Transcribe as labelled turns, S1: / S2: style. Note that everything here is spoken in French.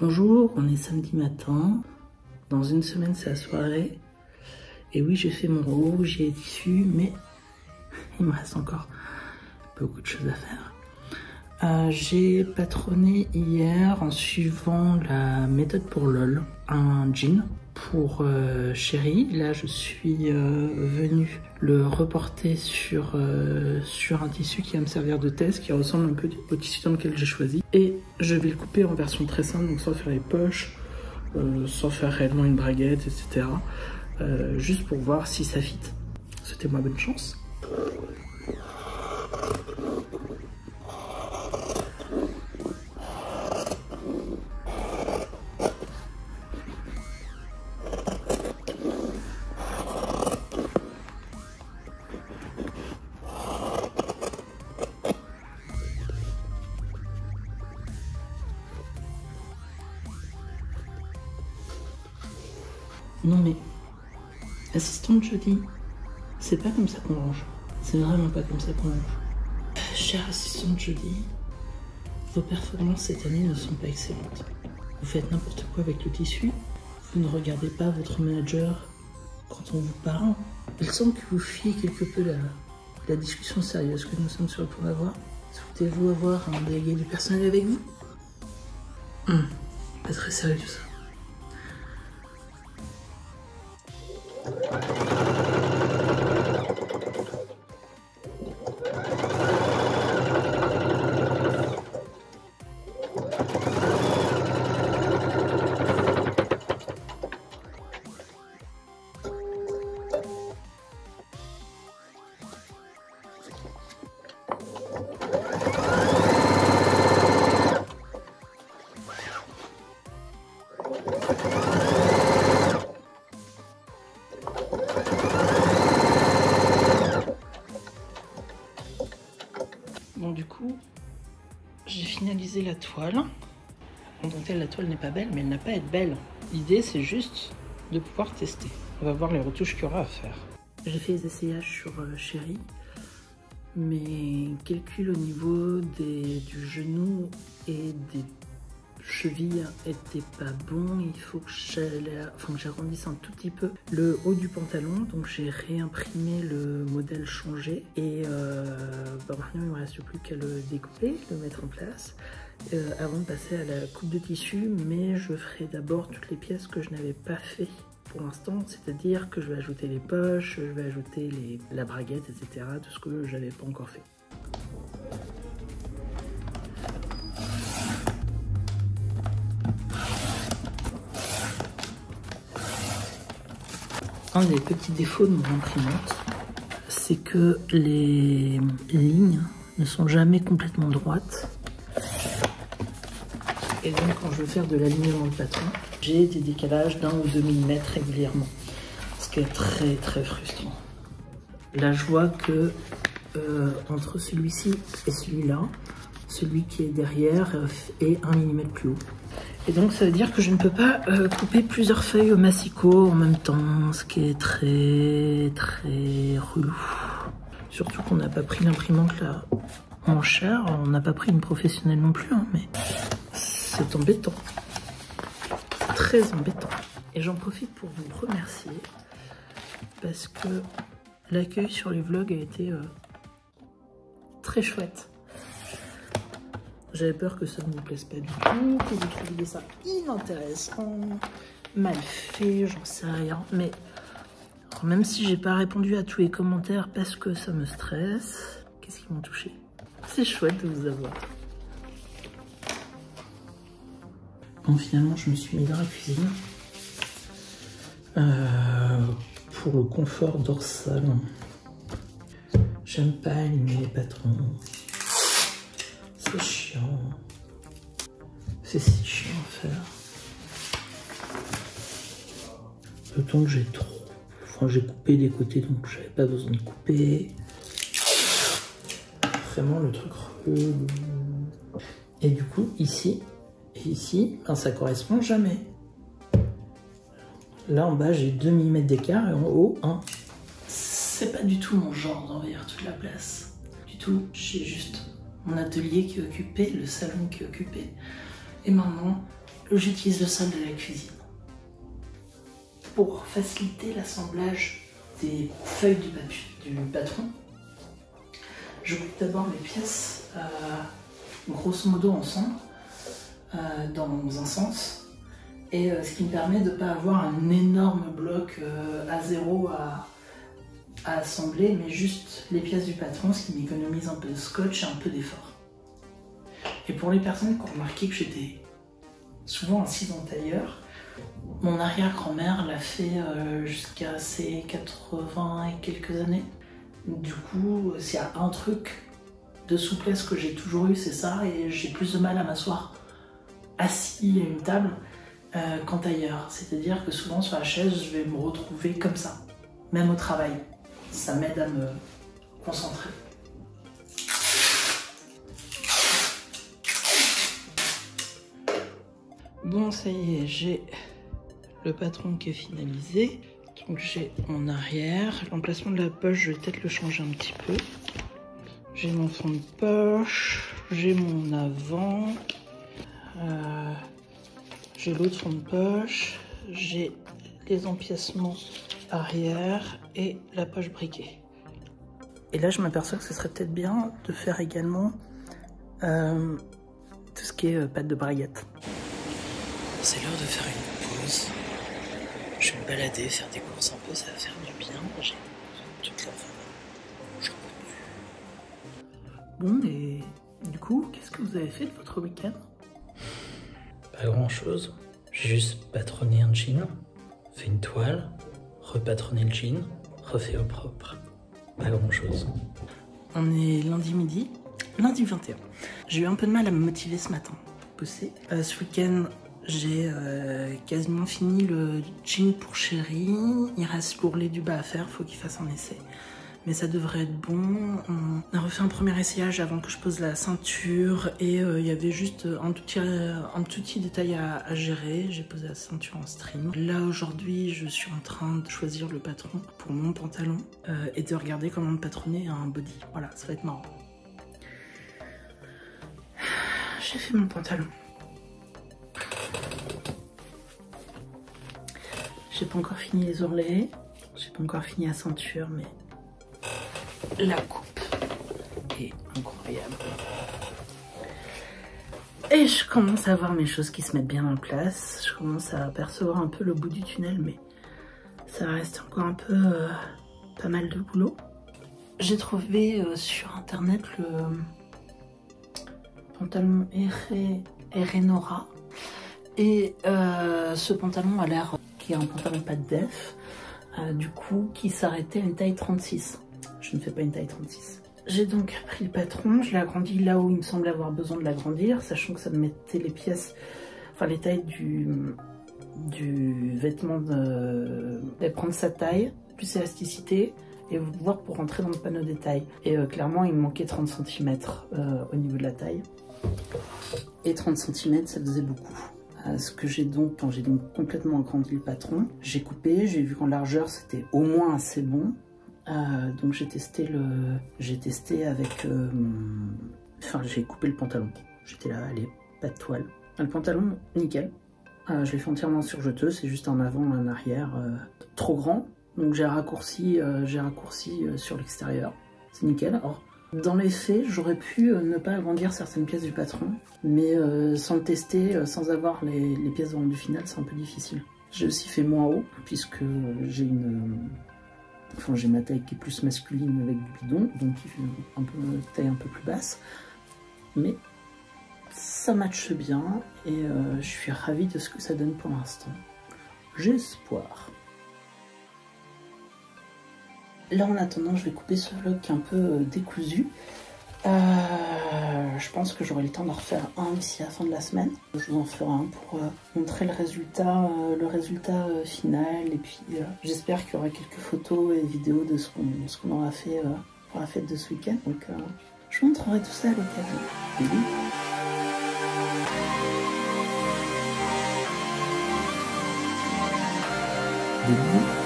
S1: Bonjour, on est samedi matin. Dans une semaine, c'est la soirée. Et oui, j'ai fait mon rouge, j'ai tissu, mais il me reste encore beaucoup de choses à faire. J'ai patronné hier en suivant la méthode pour LOL, un jean pour Chéri. Là, je suis venue le reporter sur un tissu qui va me servir de test, qui ressemble un peu au tissu dans lequel j'ai choisi. Et je vais le couper en version très simple, donc sans faire les poches, sans faire réellement une braguette, etc. Juste pour voir si ça fit. Souhaitez-moi bonne chance. Non mais, assistante Jodie, c'est pas comme ça qu'on range. C'est vraiment pas comme ça qu'on range. Chère assistante Jodie, vos performances cette année ne sont pas excellentes. Vous faites n'importe quoi avec le tissu. Vous ne regardez pas votre manager quand on vous parle. Il semble que vous fuyez quelque peu la discussion sérieuse que nous sommes sur le point d'avoir. Souhaitez-vous avoir un délégué du personnel avec vous? Pas très sérieux ça. Bon, du coup, j'ai finalisé la toile. En tant que telle, la toile n'est pas belle, mais elle n'a pas à être belle. L'idée, c'est juste de pouvoir tester. On va voir les retouches qu'il y aura à faire. J'ai fait les essayages sur Chéri. Mes calculs au niveau du genou et des chevilles étaient pas bons. Il faut que j'arrondisse un tout petit peu le haut du pantalon. Donc j'ai réimprimé le modèle changé. Et maintenant il ne me reste plus qu'à le découper, le mettre en place avant de passer à la coupe de tissu. Mais je ferai d'abord toutes les pièces que je n'avais pas fait pour l'instant, c'est-à-dire que je vais ajouter les poches, je vais ajouter la braguette, etc. Tout ce que je n'avais pas encore fait. Un des petits défauts de mon imprimante, c'est que les lignes ne sont jamais complètement droites. Et donc quand je veux faire de l'alignement de patron, j'ai des décalages d'1 ou 2 mm régulièrement, ce qui est très très frustrant. Là je vois que entre celui-ci et celui-là, celui qui est derrière est 1 mm plus haut. Et donc ça veut dire que je ne peux pas couper plusieurs feuilles au massicot en même temps, ce qui est très très relou. Surtout qu'on n'a pas pris l'imprimante là en cher, on n'a pas pris une professionnelle non plus, hein, mais c'est embêtant. Très embêtant. Et j'en profite pour vous remercier parce que l'accueil sur les vlogs a été très chouette. J'avais peur que ça ne vous plaise pas du tout, que vous trouviez ça inintéressant, mal fait, j'en sais rien. Mais même si j'ai pas répondu à tous les commentaires parce que ça me stresse, qu'est-ce qui m'a touché? C'est chouette de vous avoir. Bon, finalement, je me suis mis dans la cuisine pour le confort dorsal. J'aime pas aligner les patrons. C'est chiant. C'est si chiant à faire. Le temps que j'ai trop. Enfin, j'ai coupé des côtés donc j'avais pas besoin de couper. Vraiment le truc relou. Et du coup, ici et ici, ben, ça correspond jamais. Là en bas, j'ai 2 mm d'écart et en haut, 1. C'est pas du tout mon genre d'envahir toute la place. Du tout. J'ai juste mon atelier qui est occupé, le salon qui est occupé. Et maintenant, j'utilise le sol de la cuisine. Pour faciliter l'assemblage des feuilles du patron, je coupe d'abord les pièces grosso modo ensemble dans un sens, et ce qui me permet de ne pas avoir un énorme bloc A0 à assembler, mais juste les pièces du patron, ce qui m'économise un peu de scotch et un peu d'effort. Et pour les personnes qui ont remarqué que j'étais souvent assise en tailleur, mon arrière-grand-mère l'a fait jusqu'à ses 80 et quelques années. Du coup, s'il y a un truc de souplesse que j'ai toujours eu, c'est ça, et j'ai plus de mal à m'asseoir assis à une table qu'en tailleur. C'est-à-dire que souvent sur la chaise, je vais me retrouver comme ça, même au travail. Ça m'aide à me concentrer. Bon, ça y est, j'ai le patron qui est finalisé. Donc j'ai mon arrière. L'emplacement de la poche, je vais peut-être le changer un petit peu. J'ai mon fond de poche, j'ai mon avant, j'ai l'autre fond de poche, j'ai les empiècements arrière et la poche briquet. Et là, je m'aperçois que ce serait peut-être bien de faire également tout ce qui est pâte de braguette. C'est l'heure de faire une pause. Je vais me balader, faire des courses un peu, ça va faire du bien. J'ai toute la famille. J'en peux plus. Bon, et du coup, qu'est-ce que vous avez fait de votre week-end?
S2: Pas grand-chose. J'ai juste patronné un jean, fait une toile, repatronné le jean, refait au propre. Pas grand-chose.
S1: On est lundi midi, lundi 21. J'ai eu un peu de mal à me motiver ce matin. Bosser. Ce week-end, j'ai quasiment fini le jean pour chérie. Il reste l'ourlet du bas à faire, faut qu'il fasse un essai. Mais ça devrait être bon. On a refait un premier essayage avant que je pose la ceinture, et il y avait juste un tout petit détail à gérer. J'ai posé la ceinture en string. Là aujourd'hui, je suis en train de choisir le patron pour mon pantalon et de regarder comment patronner un body. Voilà, ça va être marrant. J'ai fait mon pantalon. J'ai pas encore fini les ourlets, j'ai pas encore fini la ceinture, mais la coupe est incroyable. Et je commence à voir mes choses qui se mettent bien en place. Je commence à percevoir un peu le bout du tunnel, mais ça reste encore un peu pas mal de boulot. J'ai trouvé sur internet le pantalon Erenora, et ce pantalon a l'air qui est un pantalon pas de def, du coup qui s'arrêtait à une taille 36. Je ne fais pas une taille 36. J'ai donc pris le patron, je l'ai agrandi là où il me semblait avoir besoin de l'agrandir, sachant que ça me mettait les pièces, enfin les tailles du vêtement, prendre sa taille, plus élasticité, et voir pour rentrer dans le panneau détail. Et clairement, il me manquait 30 cm au niveau de la taille. Et 30 cm, ça faisait beaucoup. Ce que j'ai donc, quand j'ai donc complètement agrandi le patron, j'ai coupé, j'ai vu qu'en largeur, c'était au moins assez bon. Donc j'ai testé avec... Enfin, j'ai coupé le pantalon. J'étais là, allez, pas de toile. Le pantalon, nickel. Je l'ai fait entièrement surjeteux, c'est juste un avant, un arrière trop grand. Donc j'ai raccourci sur l'extérieur. C'est nickel. Alors, dans les faits, j'aurais pu ne pas agrandir certaines pièces du patron, mais sans le tester, sans avoir les pièces de rendu final, c'est un peu difficile. J'ai aussi fait moins haut, puisque j'ai j'ai ma taille qui est plus masculine avec du bidon, donc il fait une taille un peu plus basse. Mais ça matche bien, et je suis ravie de ce que ça donne pour l'instant. J'ai espoir. Là, en attendant, je vais couper ce vlog qui est un peu décousu. Je pense que j'aurai le temps d'en refaire un d'ici la fin de la semaine. Je vous en ferai un pour montrer le résultat final. Et puis, j'espère qu'il y aura quelques photos et vidéos de ce qu'on aura fait pour la fête de ce week-end. Donc, je vous montrerai tout ça à l'occasion. Bisous.